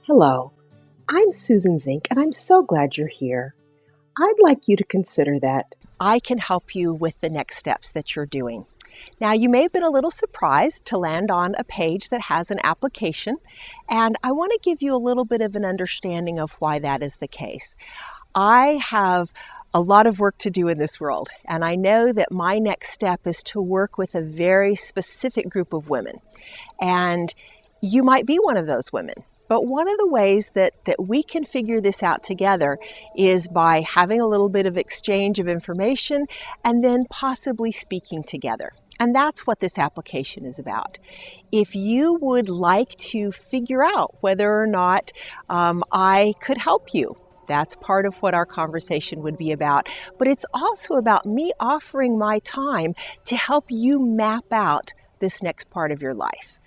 Hello, I'm Souzzann Zink, and I'm so glad you're here. I'd like you to consider that I can help you with the next steps that you're doing. Now, you may have been a little surprised to land on a page that has an application, and I want to give you a little bit of an understanding of why that is the case. I have a lot of work to do in this world, and I know that my next step is to work with a very specific group of women. And you might be one of those women. But one of the ways that we can figure this out together is by having a little bit of exchange of information and then possibly speaking together. And that's what this application is about. If you would like to figure out whether or not I could help you, that's part of what our conversation would be about. But it's also about me offering my time to help you map out this next part of your life.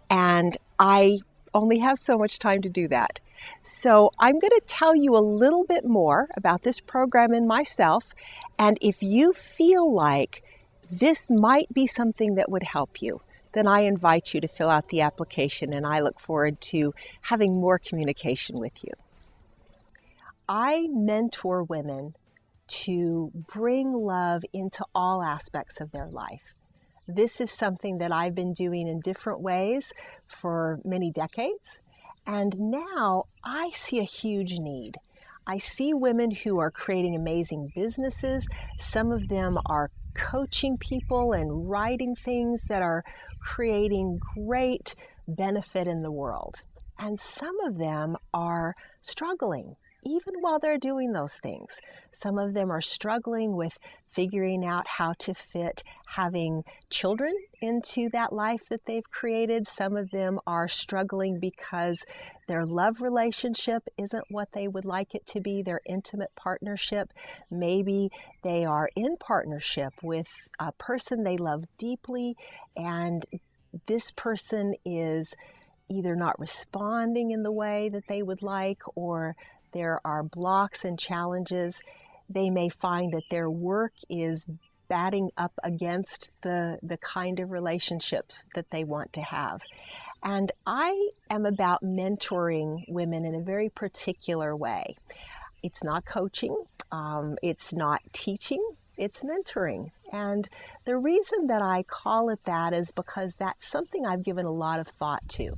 And I only have so much time to do that. So I'm going to tell you a little bit more about this program and myself. And if you feel like this might be something that would help you, then I invite you to fill out the application, and I look forward to having more communication with you. I mentor women to bring love into all aspects of their life. This is something that I've been doing in different ways for many decades. And now I see a huge need. I see women who are creating amazing businesses. Some of them are coaching people and writing things that are creating great benefit in the world. And some of them are struggling even while they're doing those things. Some of them are struggling with figuring out how to fit having children into that life that they've created. Some of them are struggling because their love relationship isn't what they would like it to be, their intimate partnership. Maybe they are in partnership with a person they love deeply, and this person is either not responding in the way that they would like, or there are blocks and challenges. They may find that their work is batting up against the kind of relationships that they want to have. And I am about mentoring women in a very particular way. It's not coaching, it's not teaching, it's mentoring. And the reason that I call it that is because that's something I've given a lot of thought to.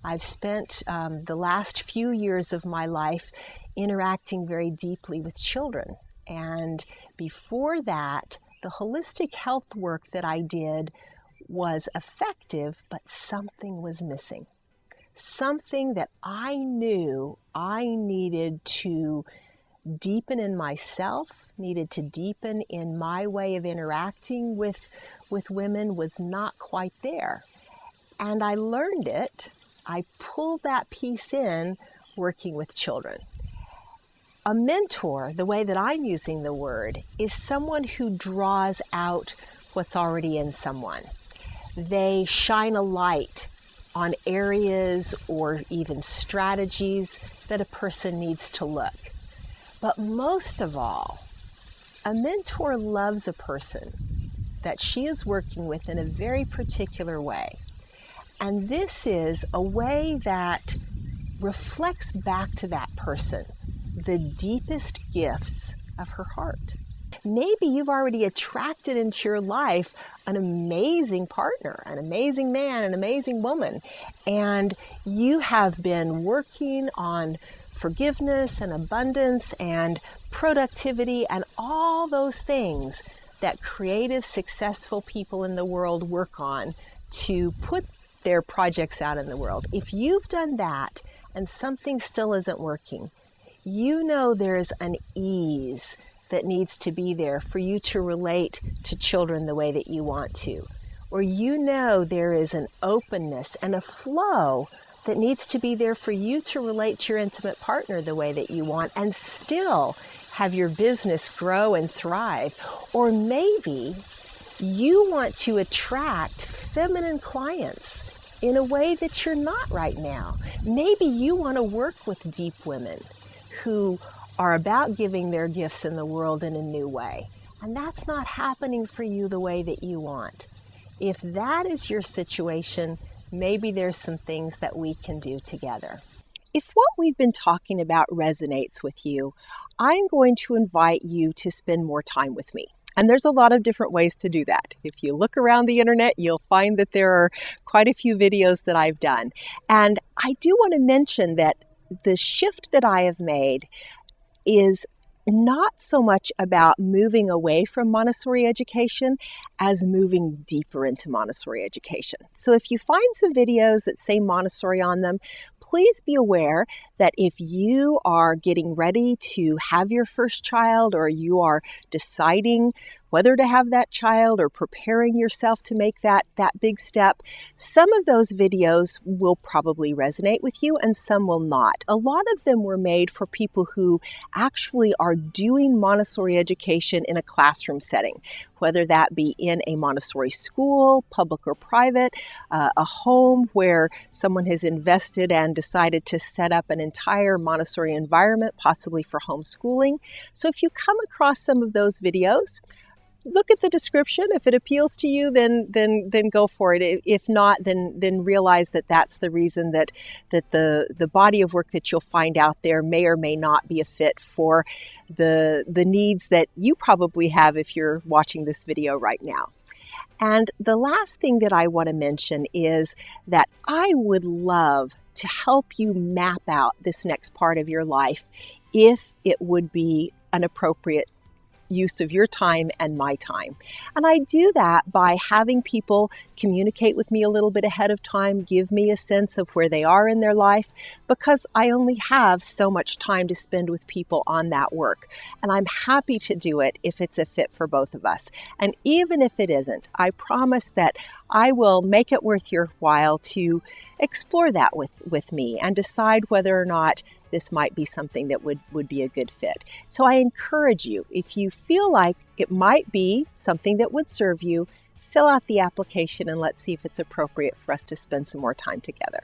I've spent the last few years of my life interacting very deeply with children. And before that, the holistic health work that I did was effective, but something was missing. Something that I knew I needed to deepen in myself, needed to deepen in my way of interacting with women was not quite there. And I learned it. I pulled that piece in working with children. A mentor, the way that I'm using the word, is someone who draws out what's already in someone. They shine a light on areas or even strategies that a person needs to look. But most of all, a mentor loves a person that she is working with in a very particular way. And this is a way that reflects back to that person the deepest gifts of her heart. Maybe you've already attracted into your life an amazing partner, an amazing man, an amazing woman, and you have been working on forgiveness and abundance and productivity and all those things that creative, successful people in the world work on to put their projects out in the world. If you've done that and something still isn't working, you know there's an ease that needs to be there for you to relate to children the way that you want to. Or you know there is an openness and a flow that needs to be there for you to relate to your intimate partner the way that you want and still have your business grow and thrive. Or maybe you want to attract feminine clients in a way that you're not right now. Maybe you want to work with deep women who are about giving their gifts in the world in a new way. And that's not happening for you the way that you want. If that is your situation, maybe there's some things that we can do together. If what we've been talking about resonates with you, I'm going to invite you to spend more time with me. And there's a lot of different ways to do that. If you look around the internet, you'll find that there are quite a few videos that I've done. And I do want to mention that the shift that I have made is not so much about moving away from Montessori education as moving deeper into Montessori education. So if you find some videos that say Montessori on them, please be aware that if you are getting ready to have your first child, or you are deciding whether to have that child or preparing yourself to make that big step, some of those videos will probably resonate with you and some will not. A lot of them were made for people who actually are doing Montessori education in a classroom setting, whether that be in a Montessori school, public or private, a home where someone has invested and decided to set up an entire Montessori environment, possibly for homeschooling. So if you come across some of those videos, look at the description. If it appeals to you, then go for it. If not, then realize that that's the reason that the body of work that you'll find out there may or may not be a fit for the needs that you probably have if you're watching this video right now. And the last thing that I want to mention is that I would love to help you map out this next part of your life if it would be an appropriate use of your time and my time. And I do that by having people communicate with me a little bit ahead of time, give me a sense of where they are in their life, because I only have so much time to spend with people on that work. And I'm happy to do it if it's a fit for both of us. And even if it isn't, I promise that I will make it worth your while to explore that with me and decide whether or not this might be something that would be a good fit. So I encourage you, if you feel like it might be something that would serve you, fill out the application and let's see if it's appropriate for us to spend some more time together.